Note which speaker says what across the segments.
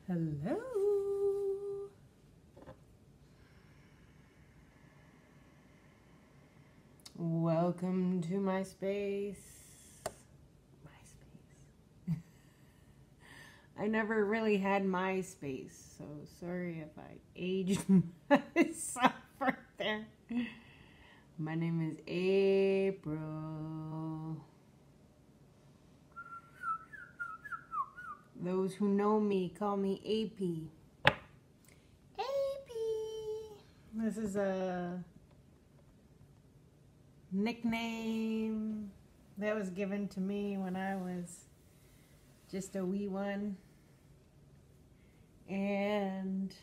Speaker 1: Hello. Welcome to my space. I never really had MySpace, so sorry if I aged myself right there. My name is April. Those who know me call me AP. AP. This is a nickname that was given to me when I was just a wee one. And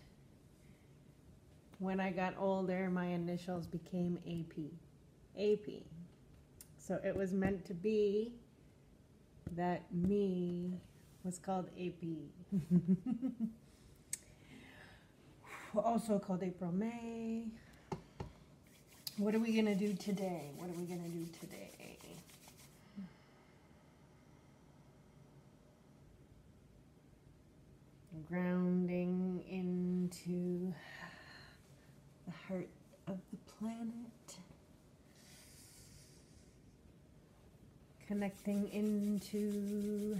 Speaker 1: when I got older, my initials became AP. AP. So it was meant to be that me was called AP. Also called April May. What are we going to do today? What are we going to do today? Grounding into the heart of the planet. Connecting into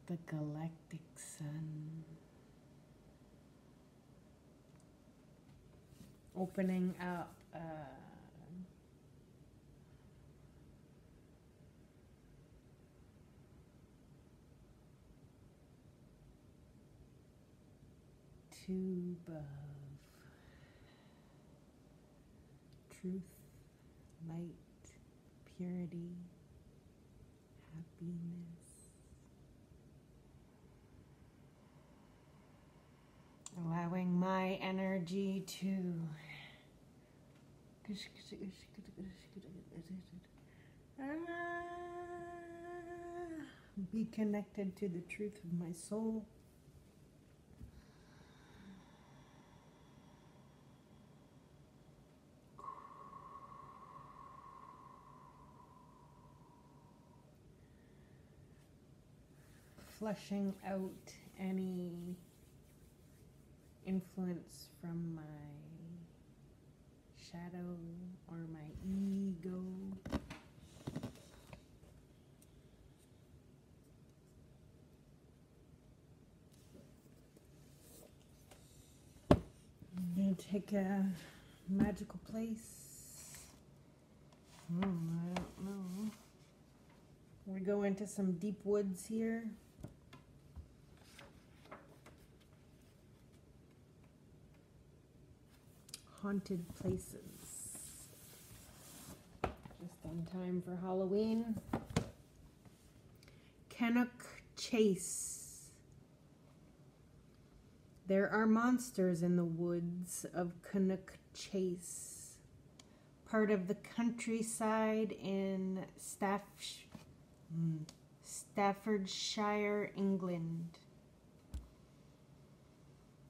Speaker 1: the galactic sun. Opening up tube of truth, light, purity, happiness. Allowing my energy to be connected to the truth of my soul. Flushing out any influence from my shadow or my ego. I'm going to take a magical place. I don't know. We go into some deep woods here. Haunted places. Just on time for Halloween. Canuck Chase. There are monsters in the woods of Canuck Chase, part of the countryside in Staffordshire, England.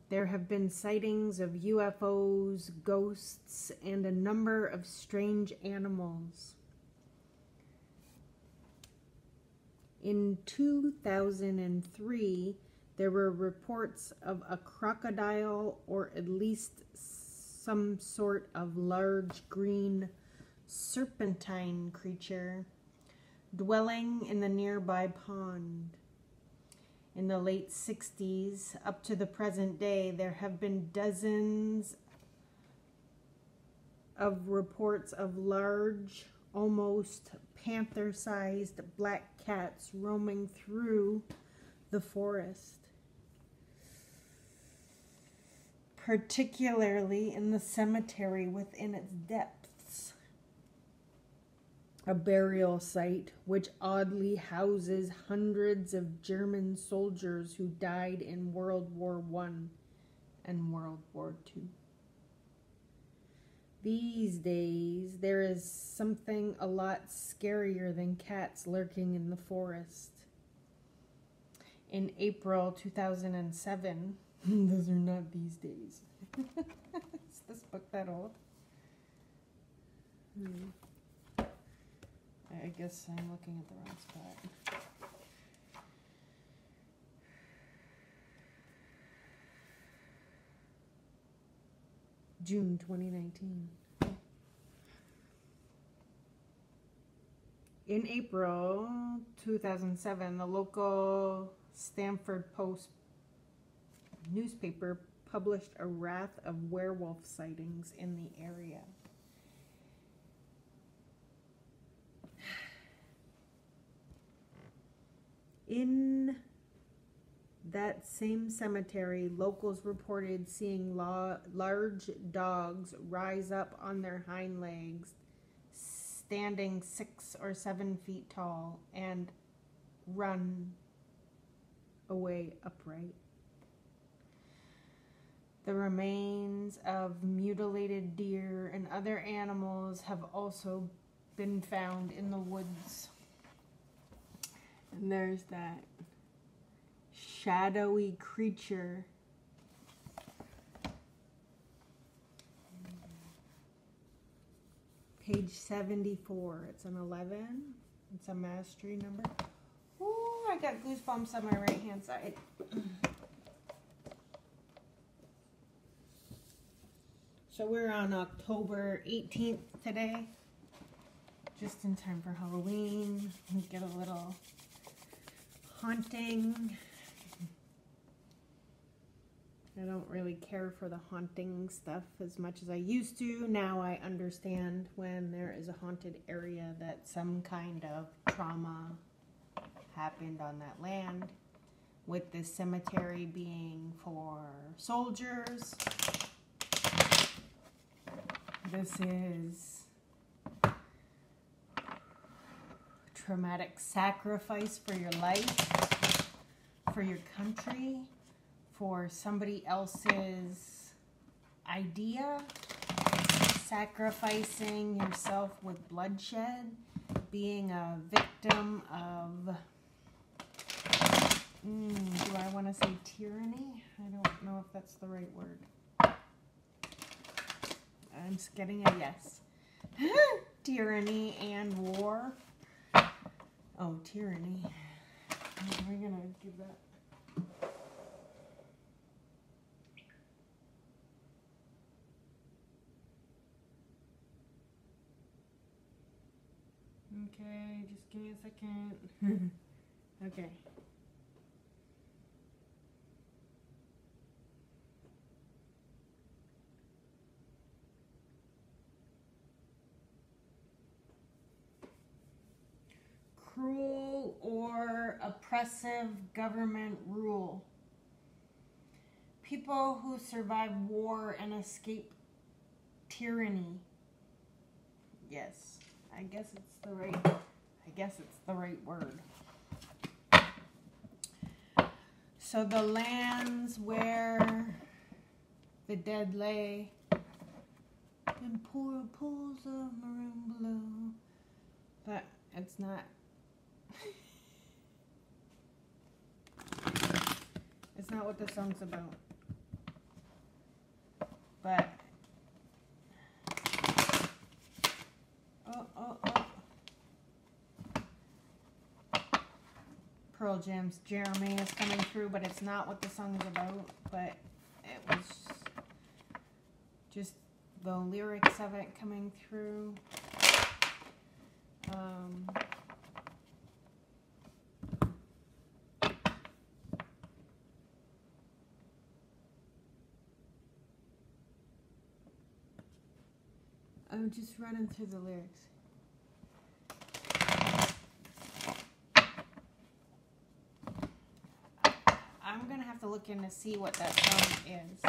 Speaker 1: There have been sightings of UFOs, ghosts, and a number of strange animals. In 2003, there were reports of a crocodile, or at least some sort of large green serpentine creature, dwelling in the nearby pond. In the late 60s, up to the present day, there have been dozens of reports of large, almost panther-sized black cats roaming through the forest, particularly in the cemetery within its depths. A burial site which oddly houses hundreds of German soldiers who died in World War I and World War II. These days, there is something a lot scarier than cats lurking in the forest. In April 2007, those are not these days. Is this book that old? I guess I'm looking at the wrong spot. June 2019. In April 2007, the local Stamford Post newspaper published a raft of werewolf sightings in the area. In that same cemetery, locals reported seeing large dogs rise up on their hind legs, standing 6 or 7 feet tall, and run away upright. The remains of mutilated deer and other animals have also been found in the woods. And there's that shadowy creature. Page 74. It's an 11. It's a mastery number. Ooh, I got goosebumps on my right hand side. So we're on October 18th today. Just in time for Halloween. We get a little haunting. I don't really care for the haunting stuff as much as I used to. Now I understand when there is a haunted area that some kind of trauma happened on that land, with this cemetery being for soldiers. This is traumatic sacrifice for your life, for your country, for somebody else's idea, sacrificing yourself with bloodshed, being a victim of, do I want to say tyranny? I don't know if that's the right word. I'm just getting a yes. Tyranny and war. Oh, tyranny. We're going to give that. Okay, just give me a second. Okay. Cruel or oppressive government rule. People who survive war and escape tyranny. Yes, I guess it's the right word. So the lands where the dead lay in poor pools of maroon blue. But it's not. It's not what the song's about. But Pearl Jam's Jeremy is coming through, but it's not what the song's about. But it was just the lyrics of it coming through. I'm just running through the lyrics. I'm going to have to look in to see what that song is.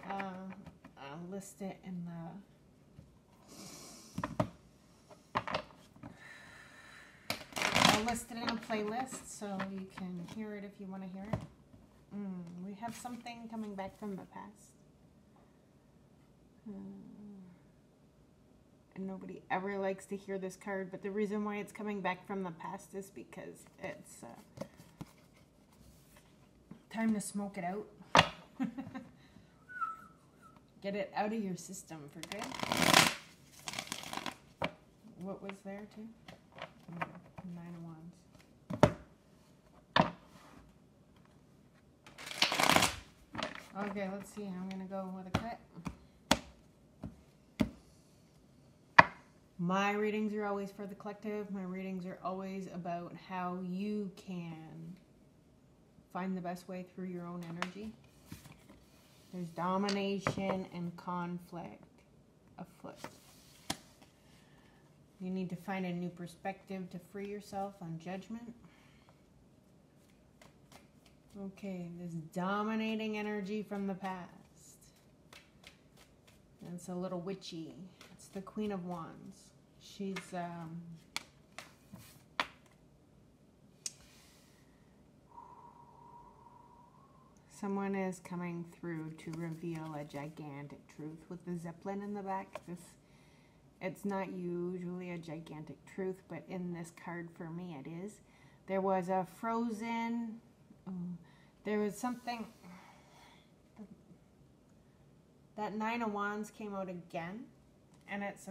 Speaker 1: I'll list it in a playlist so you can hear it if you want to hear it. We have something coming back from the past. And nobody ever likes to hear this card, but the reason why it's coming back from the past is because it's time to smoke it out. Get it out of your system for good. What was there too? Nine of Wands. Okay, let's see. I'm going to go with a cut. My readings are always for the collective. My readings are always about how you can find the best way through your own energy. There's domination and conflict afoot. You need to find a new perspective to free yourself on judgment. Okay, this dominating energy from the past. And it's a little witchy. It's the Queen of Wands. She's someone is coming through to reveal a gigantic truth with the Zeppelin in the back. It's not usually a gigantic truth, but in this card for me it is. There was a frozen, there was something, that Nine of Wands came out again, and it's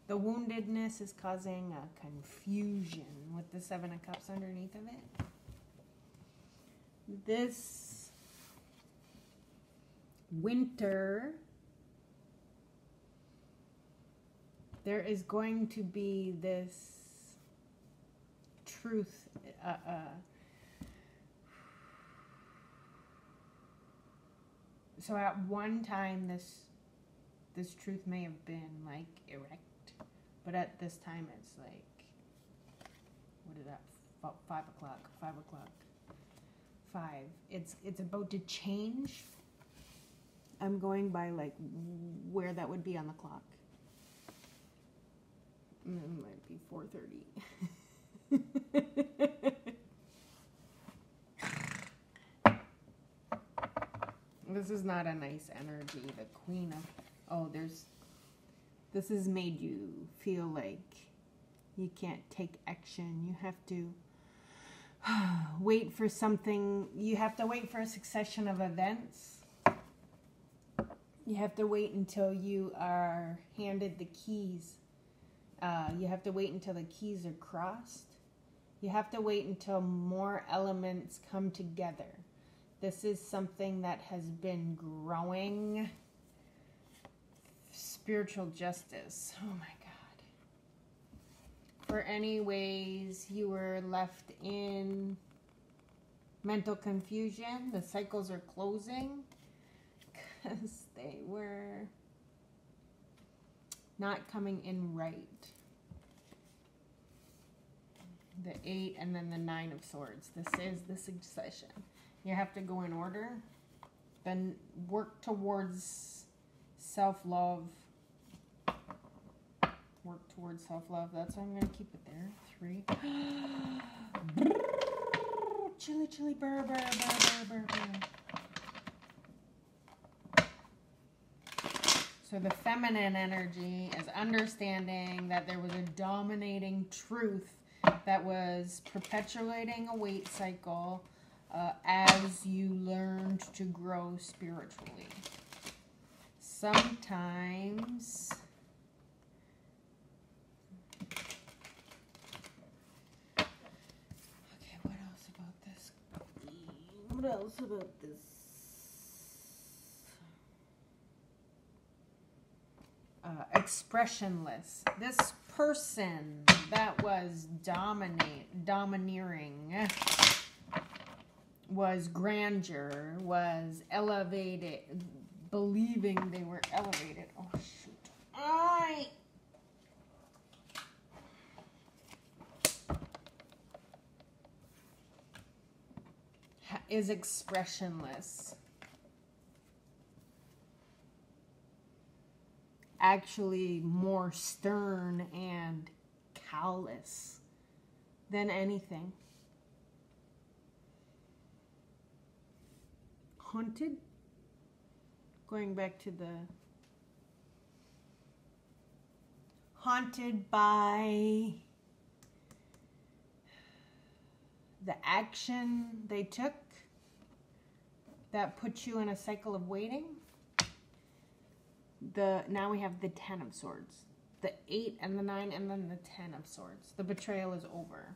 Speaker 1: the woundedness is causing a confusion with the Seven of Cups underneath of it. This winter, there is going to be this truth. So at one time, this truth may have been like erect, but at this time it's like, what is that? 5 o'clock. 5 o'clock. 5. It's about to change. I'm going by like where that would be on the clock. It might be 4:30. This is not a nice energy. The Queen of... this has made you feel like you can't take action. You have to wait for something. You have to wait for a succession of events. You have to wait until you are handed the keys. You have to wait until the keys are crossed. You have to wait until more elements come together. This is something that has been growing. Spiritual justice. Oh my God. For any ways you were left in mental confusion, the cycles are closing because they were not coming in right. The 8 and then the 9 of Swords. This is the succession. You have to go in order. Then work towards self-love. Work towards self-love. That's why I'm going to keep it there. 3. Chili, chili, burr, burr, burr, burr, burr. So the feminine energy is understanding that there was a dominating truth that was perpetuating a weight cycle as you learned to grow spiritually. Sometimes okay, what else about this? What else about this? Expressionless. This person that was domineering, was grandeur, was elevated, believing they were elevated. Oh, shoot. Is expressionless. Actually more stern and callous than anything. Haunted? Going back to the... Haunted by the action they took that put you in a cycle of waiting. Now we have the 10 of Swords. the 8 and the 9 and then the 10 of swords. The betrayal is over.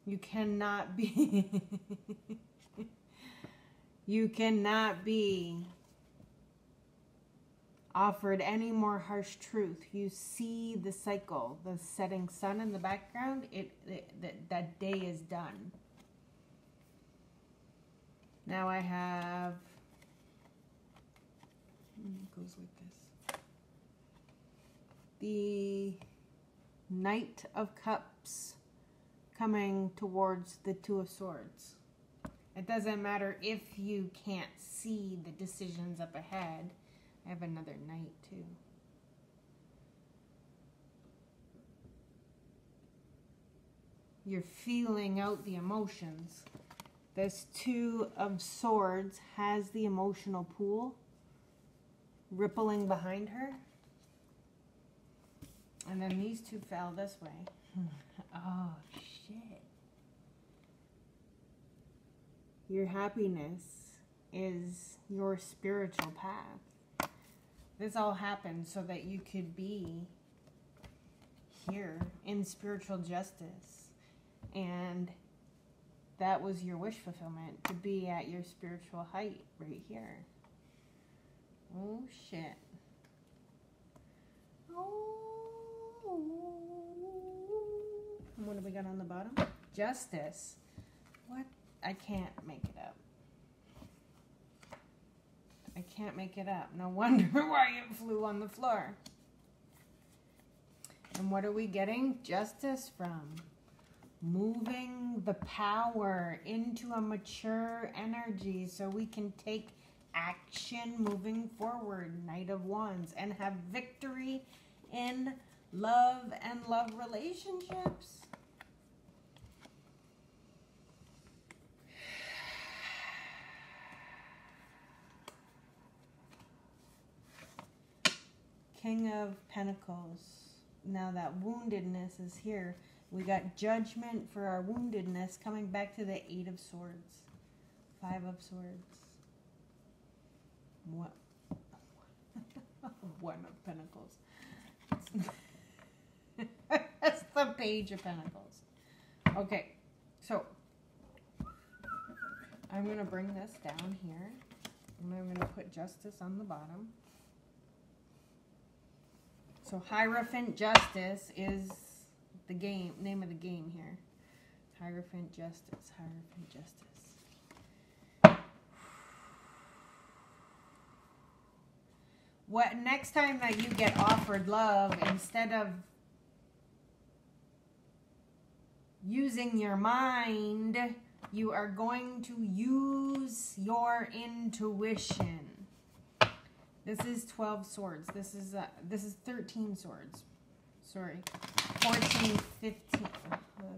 Speaker 1: You cannot be you cannot be offered any more harsh truth. You see the cycle, the setting sun in the background. That day is done. Now I have, it goes like this. The Knight of Cups coming towards the Two of Swords. It doesn't matter if you can't see the decisions up ahead. I have another Knight too. You're feeling out the emotions. This Two of Swords has the emotional pool rippling behind her. And then these two fell this way. Oh, shit. Your happiness is your spiritual path. This all happened so that you could be here in spiritual justice. And that was your wish fulfillment, to be at your spiritual height right here. Oh, shit. Oh. And what do we got on the bottom? Justice. What? I can't make it up. I can't make it up. No wonder why it flew on the floor. And what are we getting justice from? Moving the power into a mature energy so we can take action moving forward. Knight of Wands. And have victory in love and love relationships. King of Pentacles. Now that woundedness is here. We got judgment for our woundedness, coming back to the 8 of Swords. 5 of Swords. What? 1 of Pentacles. That's the Page of Pentacles. Okay, so I'm going to bring this down here. And I'm going to put justice on the bottom. So Hierophant Justice is the name of the game here. Hierophant Justice. Hierophant Justice. What next time that you get offered love, instead of using your mind, you are going to use your intuition. This is 12 swords. This is 13 swords. Sorry. 14, 15.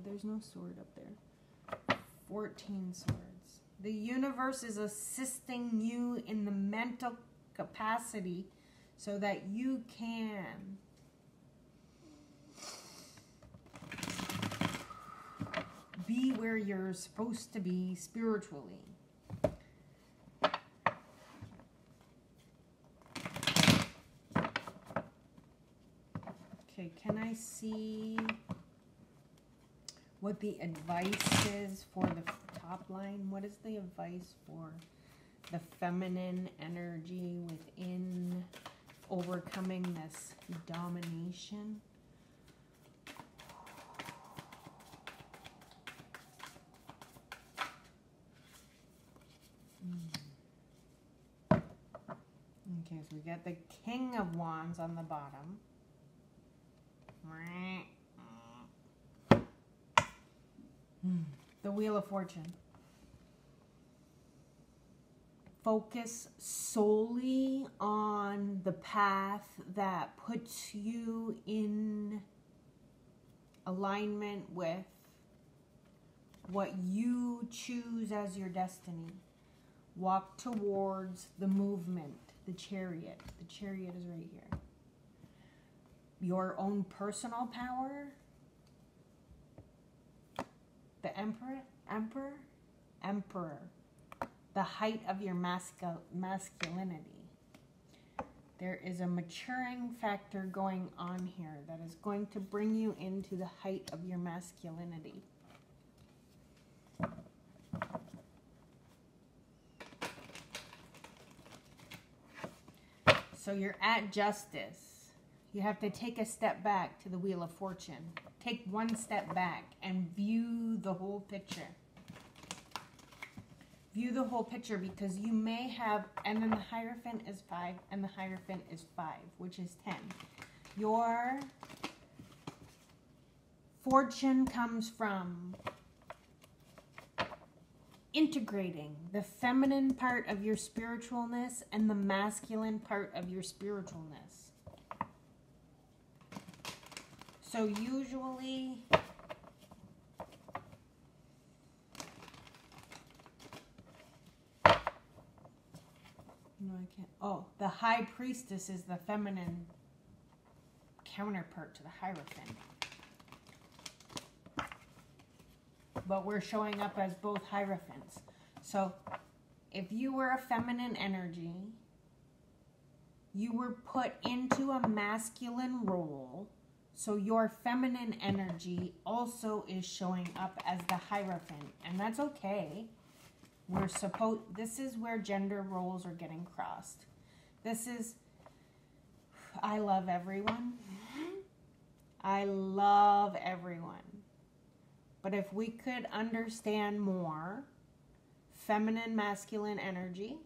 Speaker 1: There's no sword up there. 14 swords. The universe is assisting you in the mental capacity so that you can be where you're supposed to be spiritually. Okay, can I see what the advice is for the top line? What is the advice for the feminine energy within overcoming this domination? Okay, so we got the King of Wands on the bottom. The Wheel of Fortune. Focus solely on the path that puts you in alignment with what you choose as your destiny. Walk towards the movement, the Chariot. The Chariot is right here. Your own personal power. The Emperor. The height of your masculinity. There is a maturing factor going on here that is going to bring you into the height of your masculinity. So you're at justice. You have to take a step back to the Wheel of Fortune. Take one step back and view the whole picture. View the whole picture, because you may have, and then the Hierophant is 5, and the Hierophant is 5, which is 10. Your fortune comes from integrating the feminine part of your spiritualness and the masculine part of your spiritualness. So usually, no, I can't. Oh, the High Priestess is the feminine counterpart to the Hierophant. But we're showing up as both Hierophants. So if you were a feminine energy, you were put into a masculine role. So your feminine energy also is showing up as the Hierophant. And that's okay. This is where gender roles are getting crossed. I love everyone. I love everyone. But if we could understand more feminine, masculine energy,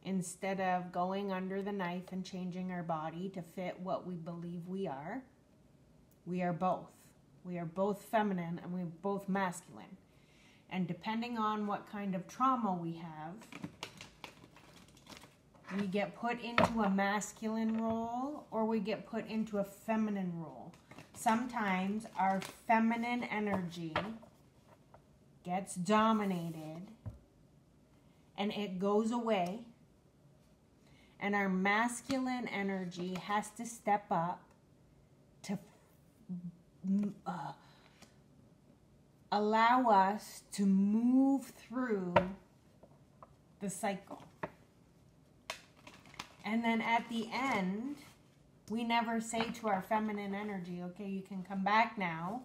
Speaker 1: instead of going under the knife and changing our body to fit what we believe we are both. We are both feminine and we're both masculine. And depending on what kind of trauma we have, we get put into a masculine role or we get put into a feminine role. Sometimes our feminine energy gets dominated and it goes away, and our masculine energy has to step up to allow us to move through the cycle. And then at the end, we never say to our feminine energy, okay, you can come back now.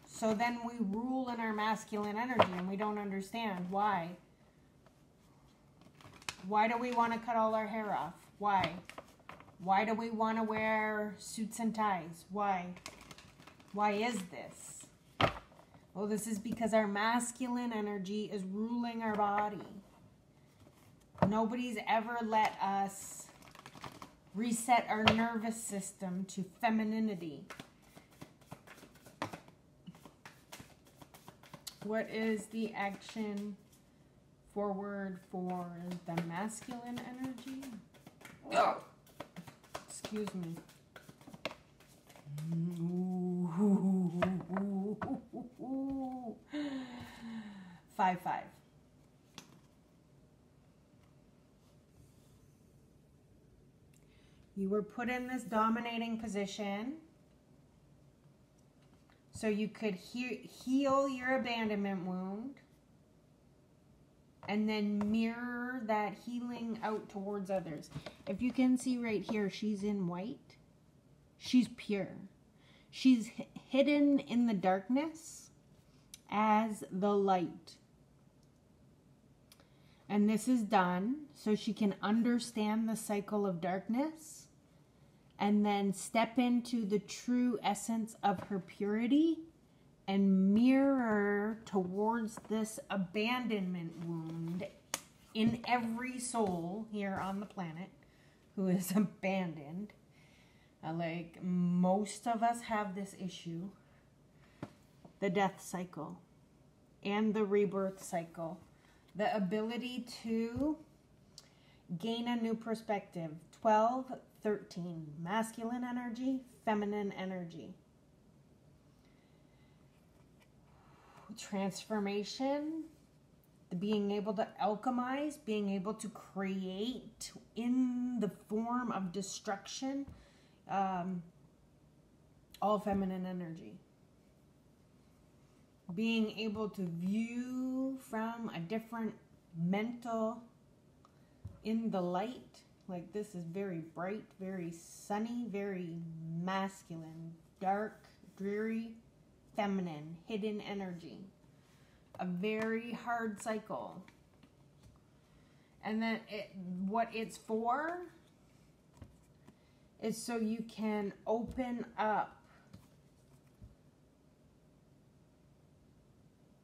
Speaker 1: So then we rule in our masculine energy and we don't understand why. Why do we want to cut all our hair off? Why? Why do we want to wear suits and ties? Why? Why is this? Well, this is because our masculine energy is ruling our body. Nobody's ever let us reset our nervous system to femininity. What is the action forward for the masculine energy? Oh, excuse me. 5-5. You were put in this dominating position so you could heal your abandonment wound and then mirror that healing out towards others. If you can see right here, she's in white. She's pure. She's hidden in the darkness as the light. And this is done so she can understand the cycle of darkness and then step into the true essence of her purity and mirror towards this abandonment wound in every soul here on the planet who is abandoned. Like most of us have this issue, the death cycle and the rebirth cycle, the ability to gain a new perspective. 12, 13, masculine energy, feminine energy. Transformation, being able to alchemize, being able to create in the form of destruction, all feminine energy. Being able to view from a different mental in the light. Like this is very bright, very sunny, very masculine, dark, dreary, feminine, hidden energy. A very hard cycle. And then what it's for is so you can open up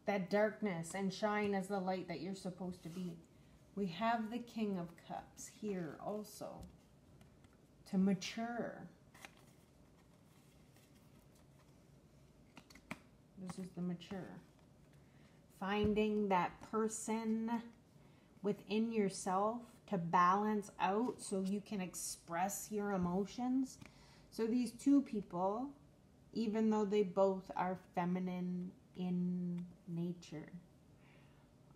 Speaker 1: that darkness and shine as the light that you're supposed to be. We have the King of Cups here also to mature. This is the mature. Finding that person within yourself to balance out so you can express your emotions. So these two people, even though they both are feminine in nature,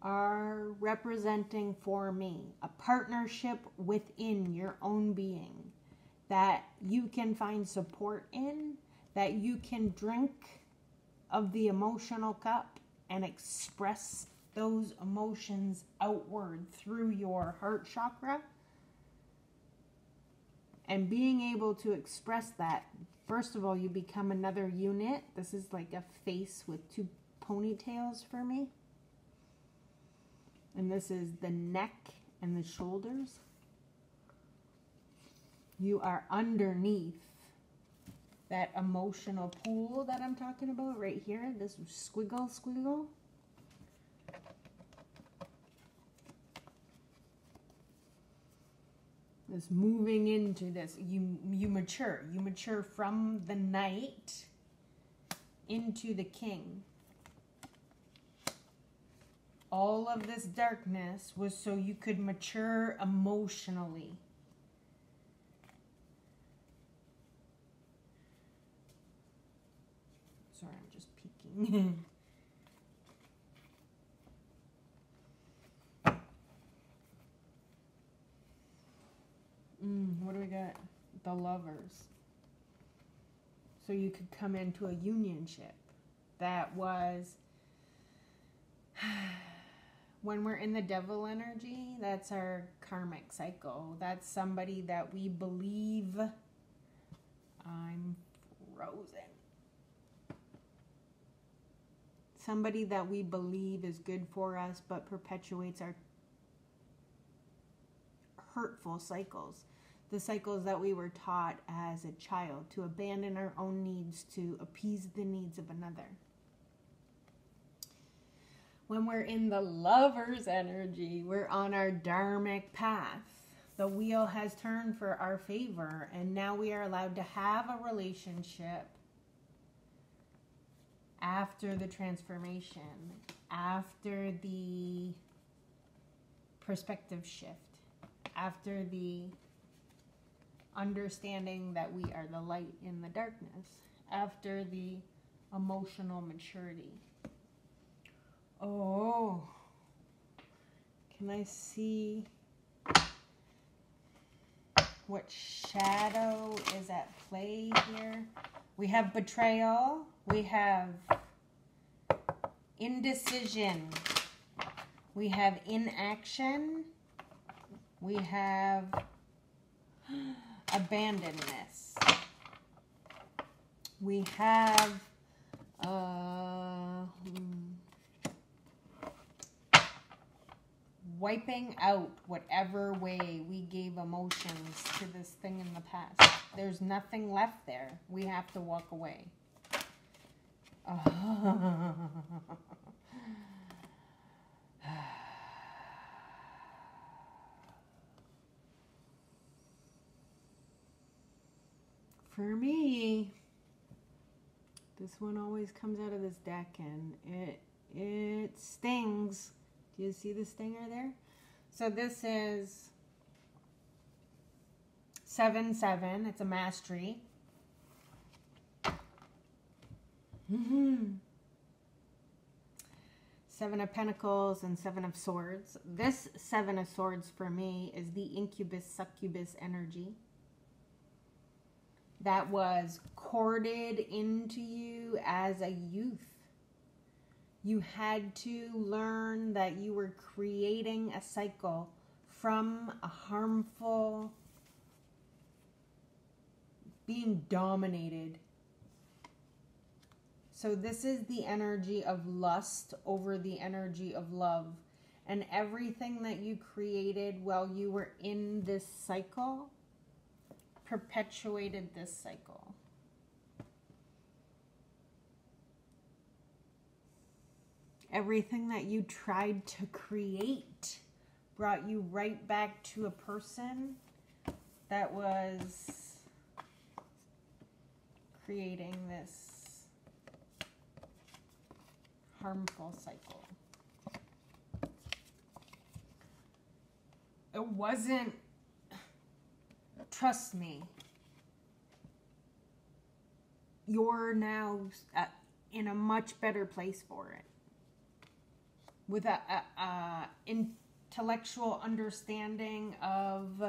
Speaker 1: are representing for me a partnership within your own being that you can find support in, that you can drink of the emotional cup and express those emotions outward through your heart chakra. And being able to express that, first of all, you become another unit. This is like a face with two ponytails for me. And this is the neck and the shoulders. You are underneath that emotional pool that I'm talking about right here. This squiggle, squiggle. This moving into this. You mature. You mature from the night into the king. All of this darkness was so you could mature emotionally. Sorry, I'm just peeking. What do we got? The Lovers. So you could come into a unionship. That was... When we're in the devil energy, that's our karmic cycle. That's somebody that we believe... I'm frozen. Somebody that we believe is good for us, but perpetuates our hurtful cycles. The cycles that we were taught as a child, to abandon our own needs, to appease the needs of another. When we're in the Lover's energy, we're on our dharmic path. The wheel has turned for our favor, and now we are allowed to have a relationship after the transformation, after the perspective shift, after the understanding that we are the light in the darkness, after the emotional maturity. Oh, can I see what shadow is at play here? We have betrayal. We have indecision. We have inaction. We have abandonness. We have wiping out whatever way we gave emotions to this thing in the past. There's nothing left there. We have to walk away. For me, this one always comes out of this deck, and it stings. Do you see the stinger there? So this is 7-7. It's a mastery. Seven of Pentacles and Seven of Swords. This Seven of Swords for me is the incubus, succubus energy that was corded into you as a youth. You had to learn that you were creating a cycle from a harmful, being dominated. So this is the energy of lust over the energy of love. And everything that you created while you were in this cycle perpetuated this cycle. Everything that you tried to create brought you right back to a person that was creating this harmful cycle. It wasn't, trust me, you're now in a much better place for it. With a intellectual understanding of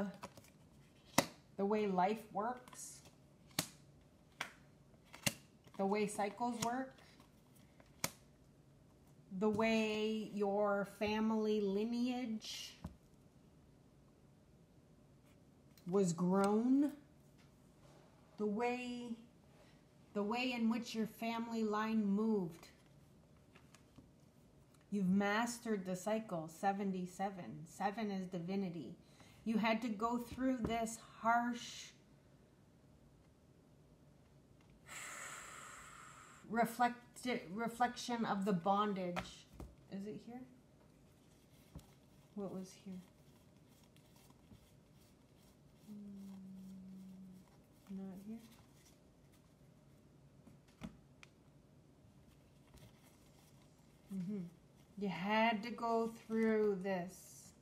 Speaker 1: the way life works, the way cycles work, the way your family lineage was grown, the way in which your family line moved. You've mastered the cycle, 77. 7 is divinity. You had to go through this harsh reflection of the bondage. Is it here? What was here? Not here. You had to go through this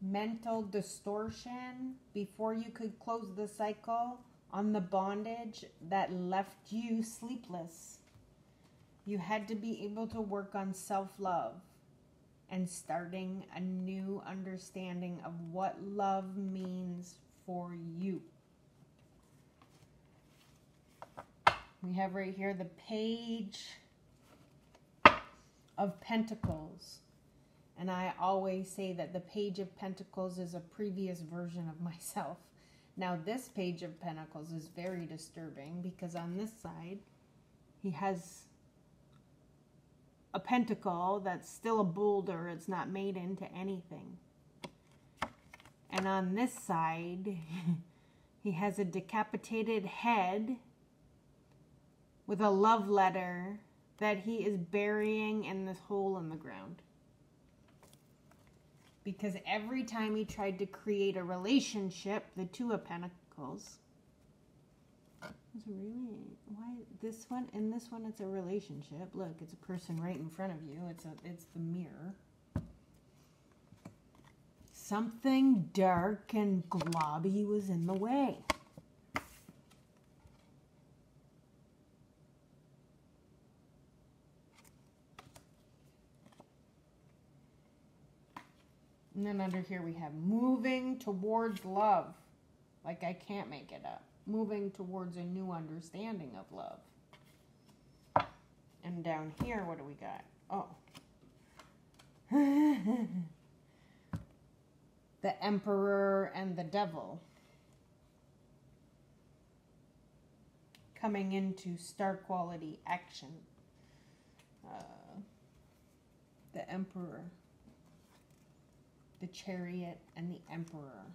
Speaker 1: mental distortion before you could close the cycle on the bondage that left you sleepless. You had to be able to work on self-love and starting a new understanding of what love means for you. We have right here the Page of Pentacles. And I always say that the Page of Pentacles is a previous version of myself. Now this Page of Pentacles is very disturbing because on this side, he has a pentacle that's still a boulder. It's not made into anything. And on this side, he has a decapitated head with a love letter that he is burying in this hole in the ground. Because every time he tried to create a relationship, the Two of Pentacles, why this one, in this one it's a relationship. Look, it's a person right in front of you. It's the mirror. Something dark and globby was in the way. And then under here we have moving towards love. Like I can't make it up. Moving towards a new understanding of love. And down here, what do we got? Oh. The Emperor and the Devil. Coming into star quality action. The Emperor. The Chariot and the Emperor.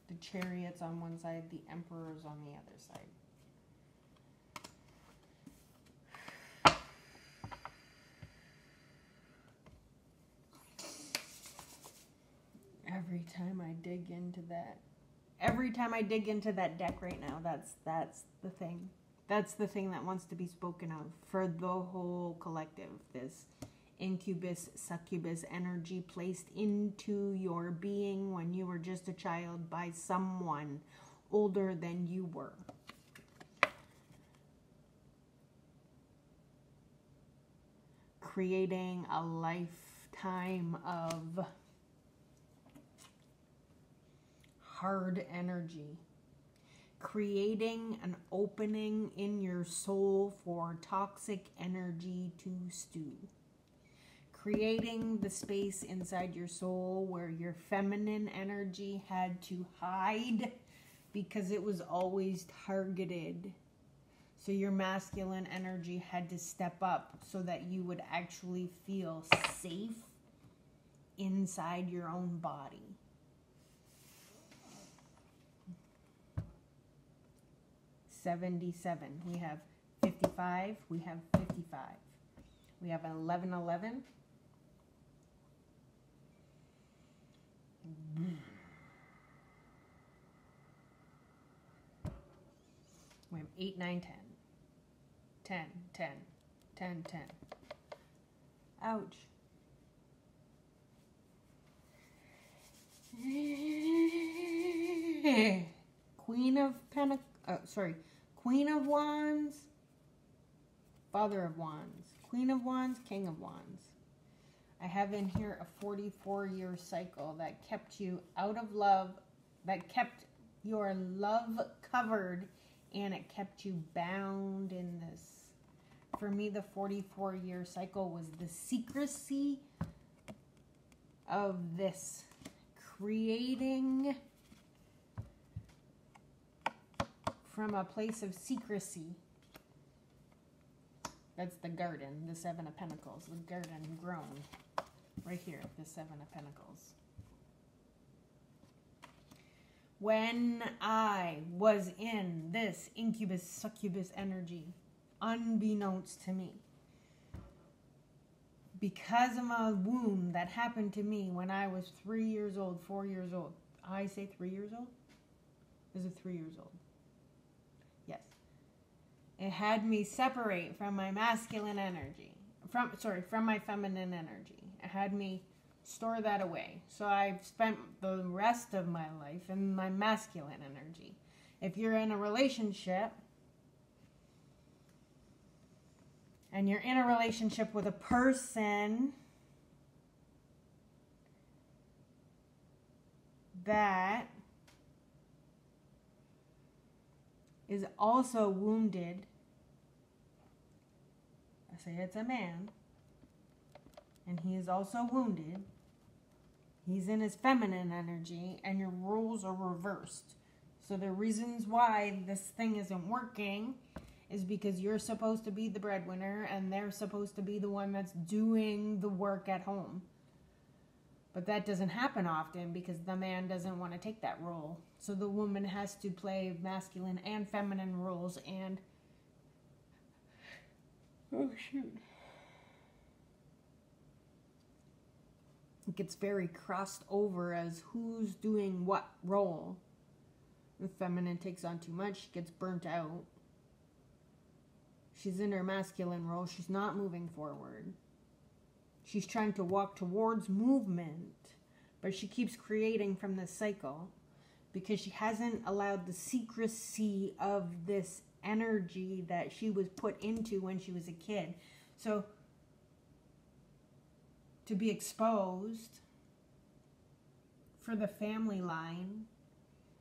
Speaker 1: The Chariot's on one side, the Emperor's on the other side. Every time I dig into that deck right now, that's the thing. That's the thing that wants to be spoken of for the whole collective. This incubus, succubus energy placed into your being when you were just a child by someone older than you were. Creating a lifetime of hard energy. Creating an opening in your soul for toxic energy to stew. creating the space inside your soul where your feminine energy had to hide because it was always targeted. So your masculine energy had to step up so that you would actually feel safe inside your own body. $77. We have 55. We have 55. We have 1111. We have 8, 9, 10. 10, 10, 10, 10. Ouch. Queen of Queen of Wands, Father of Wands, Queen of Wands, King of Wands. I have in here a 44-year cycle that kept you out of love, that kept your love covered, and it kept you bound in this. For me, the 44-year cycle was the secrecy of this, creating from a place of secrecy. That's the garden, the 7 of Pentacles, the garden grown. Right here, the 7 of Pentacles. When I was in this incubus, succubus energy, unbeknownst to me, because of a wound that happened to me when I was 3 years old, 4 years old. I say 3 years old? Is it 3 years old? Yes. It had me separate from my masculine energy. From my feminine energy. It had me store that away. So I've spent the rest of my life in my masculine energy. If you're in a relationship, and you're in a relationship with a person that is also wounded, I say it's a man, and he is also wounded, he's in his feminine energy, and your roles are reversed. So the reasons why this thing isn't working is because you're supposed to be the breadwinner and they're supposed to be the one that's doing the work at home. But that doesn't happen often because the man doesn't want to take that role. So the woman has to play masculine and feminine roles, and oh shoot, it gets very crossed over as who's doing what role. The feminine takes on too much, she gets burnt out. She's in her masculine role. She's not moving forward. She's trying to walk towards movement, but she keeps creating from this cycle because she hasn't allowed the secrecy of this energy that she was put into when she was a kid. So, to be exposed for the family line,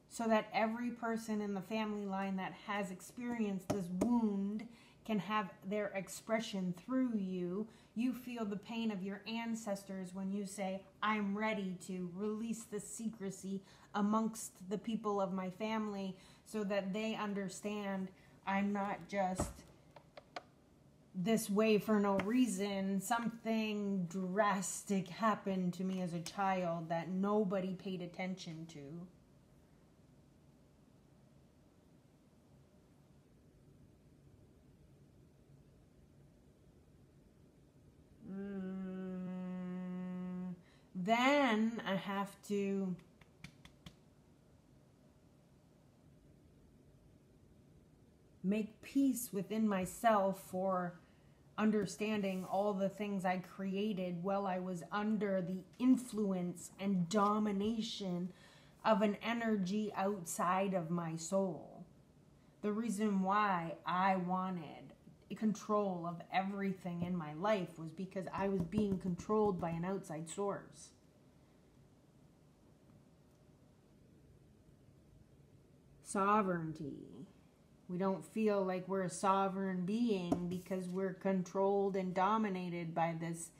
Speaker 1: so that every person in the family line that has experienced this wound can have their expression through you. You feel the pain of your ancestors when you say, I'm ready to release the secrecy amongst the people of my family so that they understand I'm not just this way for no reason. Something drastic happened to me as a child that nobody paid attention to. Then I have to make peace within myself for understanding all the things I created while I was under the influence and domination of an energy outside of my soul. The reason why I wanted control of everything in my life was because I was being controlled by an outside source. Sovereignty. We don't feel like we're a sovereign being because we're controlled and dominated by this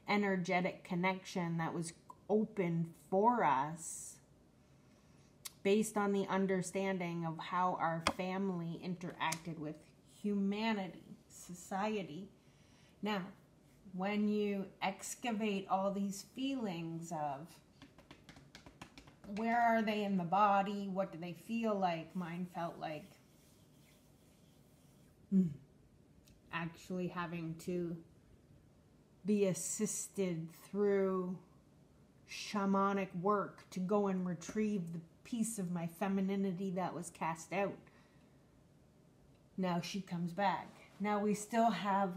Speaker 1: energetic connection that was open for us based on the understanding of how our family interacted with humanity, society. Now, when you excavate all these feelings of where are they in the body, what do they feel like, mine felt like actually having to be assisted through shamanic work to go and retrieve the piece of my femininity that was cast out. Now she comes back. Now we still have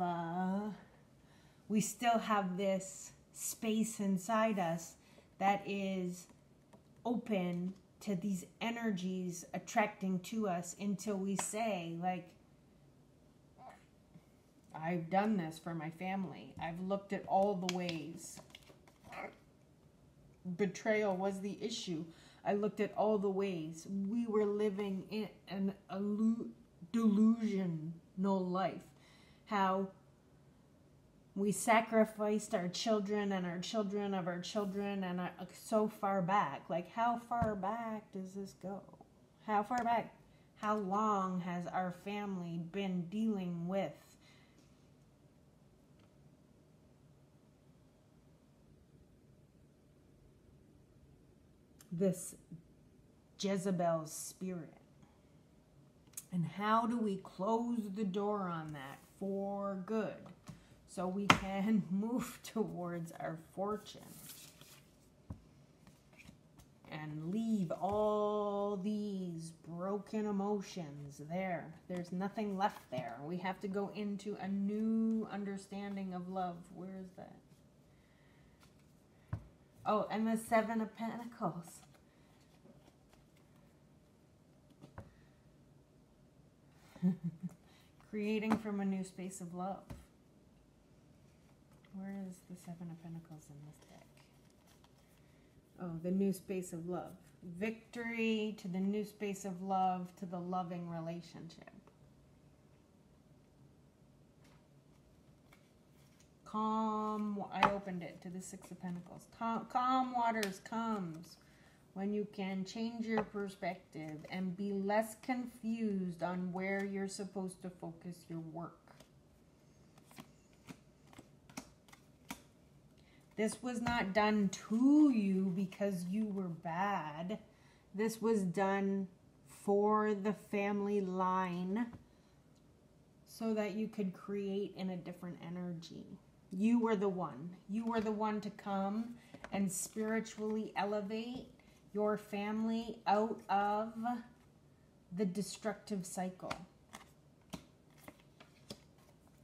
Speaker 1: this space inside us that is open to these energies attracting to us until we say, like, I've done this for my family. I've looked at all the ways. Betrayal was the issue. I looked at all the ways. We were living in an delusional life. How we sacrificed our children and our children of our children and so far back. Like, how far back does this go? How far back? How long has our family been dealing with this Jezebel's spirit? And how do we close the door on that for good so we can move towards our fortune and leave all these broken emotions there? There's nothing left there. We have to go into a new understanding of love. Where is that? Oh, and the Seven of Pentacles. Creating from a new space of love. Where is the Seven of Pentacles in this deck? Oh, the new space of love. Victory to the new space of love, to the loving relationship. Calm, I opened it to the Six of Pentacles. Calm waters comes when you can change your perspective and be less confused on where you're supposed to focus your work. This was not done to you because you were bad. This was done for the family line so that you could create in a different energy. You were the one. You were the one to come and spiritually elevate your family out of the destructive cycle.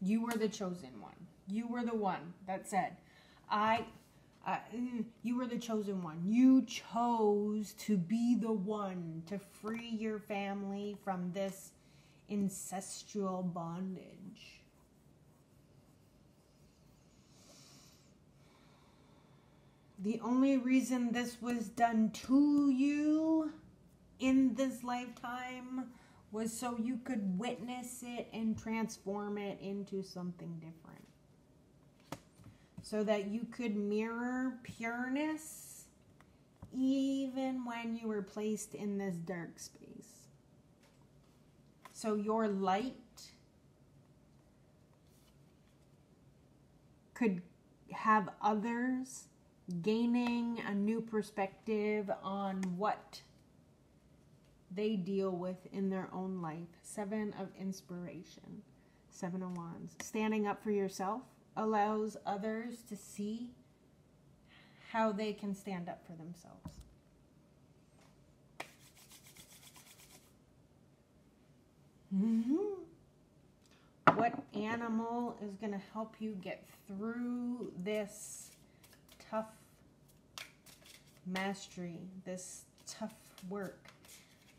Speaker 1: You were the chosen one. You were the one that said, you were the chosen one. You chose to be the one to free your family from this ancestral bondage. The only reason this was done to you in this lifetime was so you could witness it and transform it into something different. So that you could mirror pureness even when you were placed in this dark space. So your light could have others gaining a new perspective on what they deal with in their own life. Seven of Inspiration. Seven of Wands. Standing up for yourself allows others to see how they can stand up for themselves. What animal is going to help you get through this tough mastery, this tough work,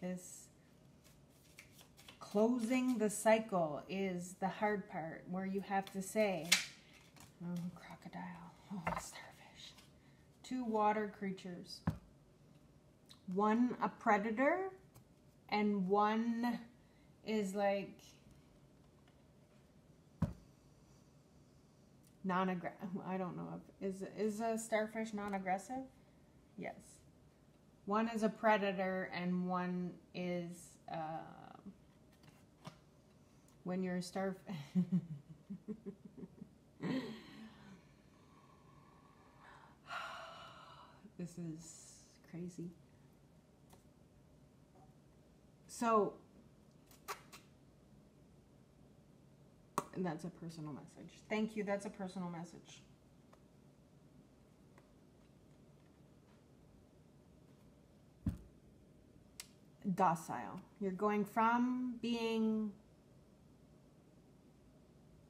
Speaker 1: this closing the cycle is the hard part, where you have to say, oh, crocodile, oh, starfish. Two water creatures. One a predator, and one is like Non-aggressive. I don't know if is a starfish non-aggressive? Yes. One is a predator and one is when you're a starfish. This is crazy. So, and that's a personal message. Thank you. That's a personal message. Docile. You're going from being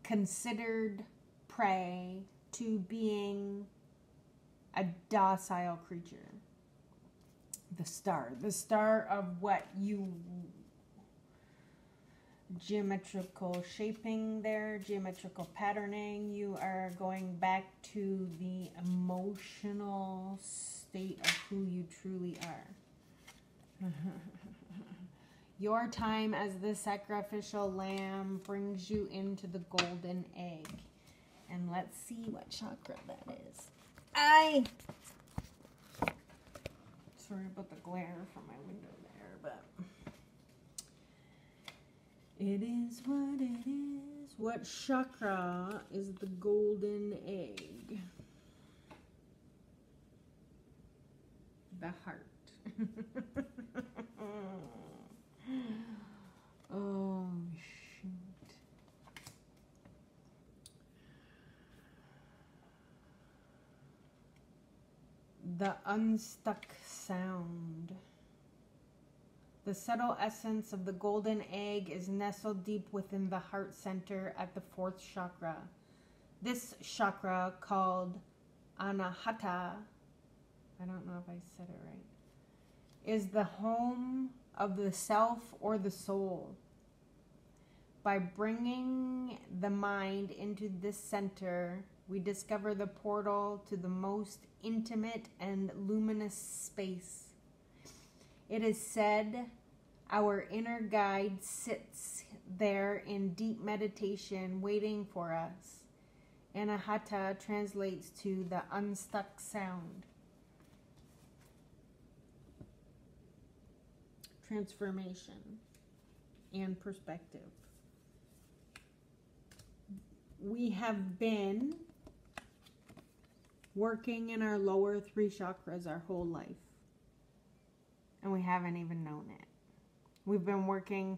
Speaker 1: considered prey to being a docile creature. The star of what you geometrical shaping there, geometrical patterning. You are going back to the emotional state of who you truly are. Your time as the sacrificial lamb brings you into the golden egg. And let's see what chakra that is. Sorry about the glare from my window there, but it is what it is. What chakra is the golden egg? The heart. Oh, shoot. The unstuck sound. The subtle essence of the golden egg is nestled deep within the heart center at the fourth chakra. This chakra, called Anahata, I don't know if I said it right, is the home of the self or the soul. By bringing the mind into this center, we discover the portal to the most intimate and luminous space. It is said our inner guide sits there in deep meditation waiting for us. Anahata translates to the unstuck sound. Transformation and perspective. We have been working in our lower three chakras our whole life, and we haven't even known it. We've been working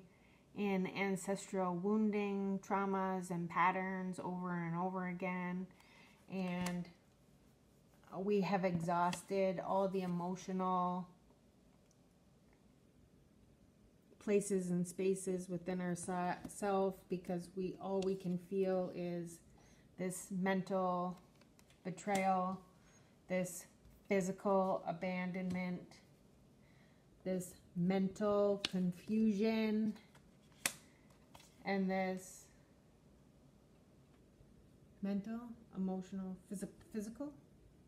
Speaker 1: in ancestral wounding, traumas, and patterns over and over again, and we have exhausted all the emotional places and spaces within ourselves because all we can feel is this mental betrayal, this physical abandonment, this mental confusion, and this mental, emotional, physical?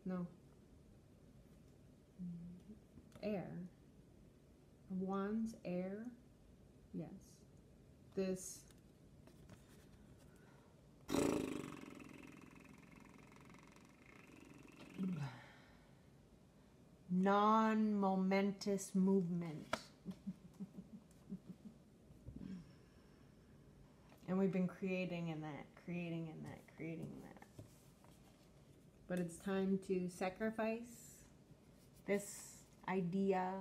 Speaker 1: No. Air. Wands, air. Yes. This non-momentous movement. And we've been creating in that. But it's time to sacrifice this idea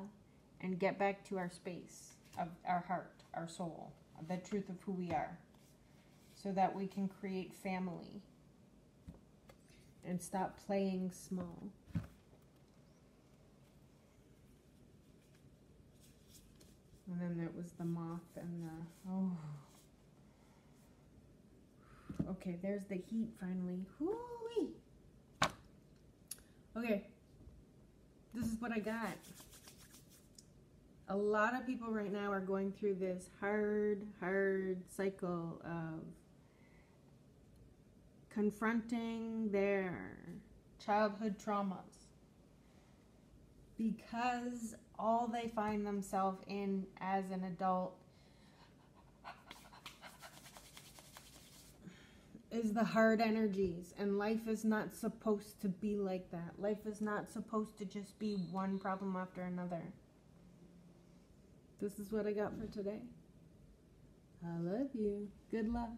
Speaker 1: and get back to our space of our heart, our soul, the truth of who we are, so that we can create family and stop playing small. And then there was the moth and the, oh. Okay, there's the heat finally. Hoo-wee. Okay, this is what I got. A lot of people right now are going through this hard cycle of confronting their childhood traumas because all they find themselves in as an adult is the hard energies, and life is not supposed to be like that. Life is not supposed to just be one problem after another. This is what I got for today. I love you. Good luck.